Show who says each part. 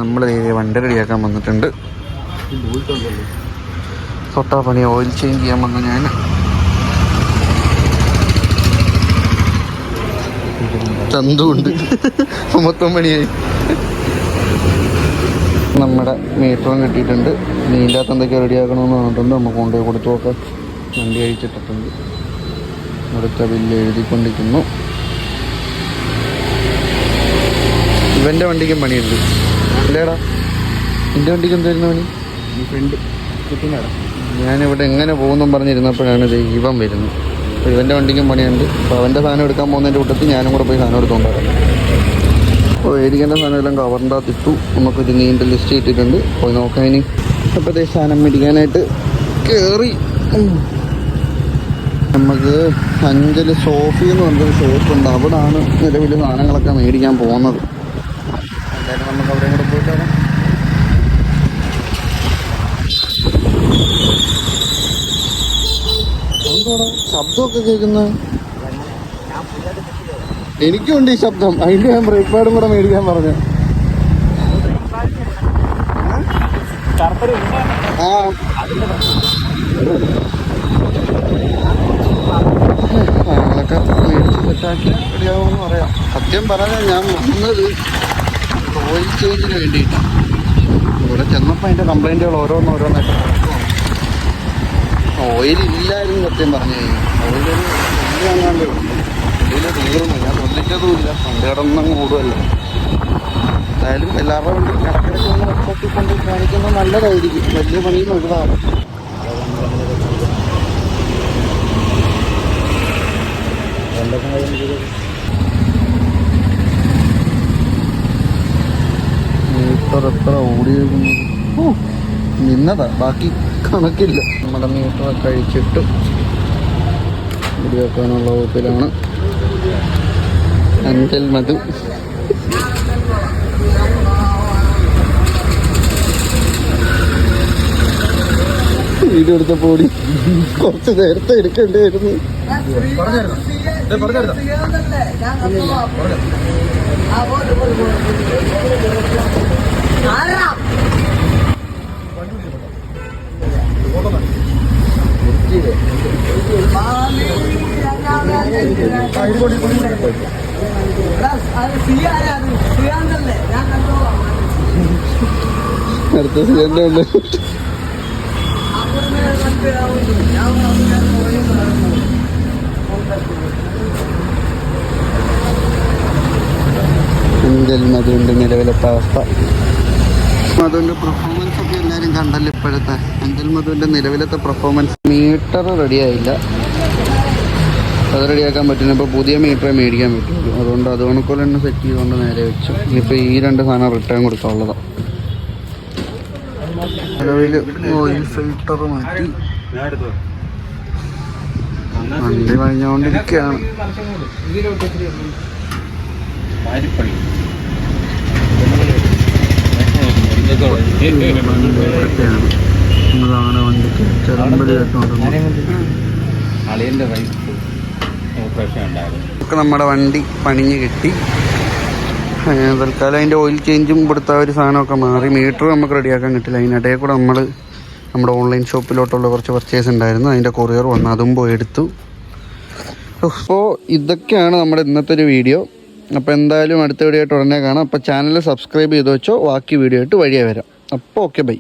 Speaker 1: നമ്മൾ വണ്ടി റെഡിയാക്കാൻ വന്നിട്ടുണ്ട്. തൊട്ടാ പണി ഓയിൽ ചേഞ്ച് ചെയ്യാൻ വന്നു ഞാൻ. ചന്തുണ്ട് 9 മണിയായി. നമ്മുടെ മീറ്ററും കിട്ടിയിട്ടുണ്ട്. നീൻ്റെ അകത്ത് എന്തൊക്കെയാണ് റെഡിയാക്കണമെന്ന് പറഞ്ഞിട്ടുണ്ട്. നമുക്ക് കൊണ്ടുപോയി കൊടുത്തു നോക്കാം. വണ്ടി അഴിച്ചിട്ടിട്ടുണ്ട്. അടുത്ത ബില്ല് എഴുതിക്കൊണ്ടിരിക്കുന്നു. ഇവൻ്റെ വണ്ടിക്കും പണിയുണ്ട് അല്ലേടാ? എൻ്റെ വണ്ടിക്ക് എന്തായിരുന്നു പണി? ഫ്രണ്ട് ഞാനിവിടെ എങ്ങനെ പോകുന്നു പറഞ്ഞിരുന്നപ്പോഴാണ് ഇവൻ വരുന്നത്. അപ്പോൾ ഇവൻ്റെ വണ്ടിക്കും പണിയുണ്ട്. അപ്പോൾ അവൻ്റെ സാധനം എടുക്കാൻ പോകുന്നതിൻ്റെ കൂട്ടത്തിൽ ഞാനും കൂടെ പോയി സാധനം എടുത്തുകൊണ്ടാകാം. അപ്പോൾ മേടിക്കേണ്ട സാധനം എല്ലാം കവറിൻ്റെ അകത്ത് ഇട്ടു. നമുക്കൊരു നീണ്ട ലിസ്റ്റ് കിട്ടിയിട്ടുണ്ട്. പോയി നോക്കാം ഇനി. അപ്പോഴത്തെ സാധനം മേടിക്കാനായിട്ട് കയറി. നമുക്ക് അഞ്ചൽ സോഫി എന്ന് പറഞ്ഞൊരു ഷോപ്പുണ്ട്. അവിടാണ് നിലവിൽ സാധനങ്ങളൊക്കെ മേടിക്കാൻ പോകുന്നത്. എന്തായാലും നമുക്ക് അവിടെ കൂടെ പോയിട്ടാണ്. എന്തോടാ ശബ്ദമൊക്കെ കേൾക്കുന്നത്? എനിക്കുണ്ട് ഈ ശബ്ദം. അതിൻ്റെ ഞാൻ ബ്രേക്ക് പാഡും കൂടെ മേടിക്കാൻ പറഞ്ഞു. ആ ഞങ്ങളൊക്കെ മേടിച്ച് സെറ്റാക്കി റെഡിയാകുമെന്ന് പറയാം. സത്യം പറഞ്ഞാൽ ഞാൻ വന്നത് ഓയിൽ ചേഞ്ചിന് വേണ്ടിയിട്ടാണ്. ഇവിടെ ചെന്നപ്പോൾ അതിൻ്റെ കംപ്ലൈൻറ്റുകൾ ഓരോന്നോരോന്നായിട്ട് ഓയിൽ ഇല്ലായിരുന്നു. സത്യം പറഞ്ഞു കഴിഞ്ഞാൽ ഓയിലൊരു വലിയ അങ്ങാണ്ട് ഇതിൽ തീർന്നു. ഞാൻ ശ്രദ്ധിച്ചതുമില്ല. വണ്ടി കടന്നങ്ങ് കൂടുമല്ലോ. എന്തായാലും എല്ലാവരുടെ വണ്ടി ഇടയ്ക്കിടയ്ക്ക് ഒന്ന് വർക്ക്ഷോപ്പിൽ കൊണ്ട് കാണിക്കുന്നത് നല്ലതായിരിക്കും. വലിയ പണിയും എഴുതാറ്. മീറ്റർ എത്ര ഓടിയേക്കുന്നു? നിന്നതാ, ബാക്കി കണക്കില്ല. നമ്മുടെ മീറ്ററൊക്കെ അഴിച്ചിട്ട് റെഡിയാക്കാനുള്ള വകുപ്പിലാണ് അഞ്ചൽ മധു. വീഡിയോ എടുത്തപ്പോൾ ഓടി കുറച്ച് നേരത്തെ എടുക്കേണ്ടിയായിരുന്നു. അടുത്ത സിലിണ്ടർ ഉണ്ട്. അഞ്ചൽ മധുവിൻ്റെ നിലവിലത്തെ അവസ്ഥ. മധുവിൻ്റെ പെർഫോമൻസ് ഒക്കെ എല്ലാവരും കണ്ടല്ലോ. ഇപ്പോഴത്തെ അഞ്ചൽ മധുവിൻ്റെ നിലവിലത്തെ പെർഫോമൻസ്. മീറ്റർ റെഡിയായില്ല. അത് റെഡിയാക്കാൻ പറ്റുന്ന ഇപ്പോൾ പുതിയ മീറ്ററേ മേടിക്കാൻ പറ്റുള്ളൂ. അതുകൊണ്ട് അത് കണക്കോലെ തന്നെ സെറ്റ് ചെയ്തുകൊണ്ട് നേരെ വെച്ചു. ഇനിയിപ്പോൾ ഈ 2 സാധനം റിട്ടേൺ കൊടുക്കാനുള്ളതാണ്. നിലവിൽ ഓയിൽ ഫിൽട്ടർ മാറ്റി വണ്ടി കഴിഞ്ഞുകൊണ്ടിരിക്കുകയാണ്. അതാണ് വണ്ടിക്ക് ചെറുമ്പല് ഒക്കെ നമ്മുടെ വണ്ടി പണിഞ്ഞ് കിട്ടി. തൽക്കാലം അതിൻ്റെ ഓയിൽ ചേഞ്ചും ഇവിടുത്തെ ഒരു സാധനമൊക്കെ മാറി. മീറ്റർ നമുക്ക് റെഡിയാക്കാൻ കിട്ടില്ല. അതിനിടയിൽ കൂടെ നമ്മൾ നമ്മുടെ ഓൺലൈൻ ഷോപ്പിലോട്ടുള്ള കുറച്ച് പർച്ചേസ് ഉണ്ടായിരുന്നു. അതിൻ്റെ കൊറിയർ വന്നു, അതും പോയി എടുത്തു. അപ്പോൾ ഇതൊക്കെയാണ് നമ്മുടെ ഇന്നത്തെ ഒരു വീഡിയോ. അപ്പോൾ എന്തായാലും അടുത്ത വീഡിയോ ആയിട്ട് ഉടനെ കാണാം. അപ്പോൾ ചാനൽ സബ്സ്ക്രൈബ് ചെയ്ത് വെച്ചോ. ബാക്കി വീഡിയോ ആയിട്ട് വഴിയേ വരാം. അപ്പോൾ ഓക്കെ, ബൈ.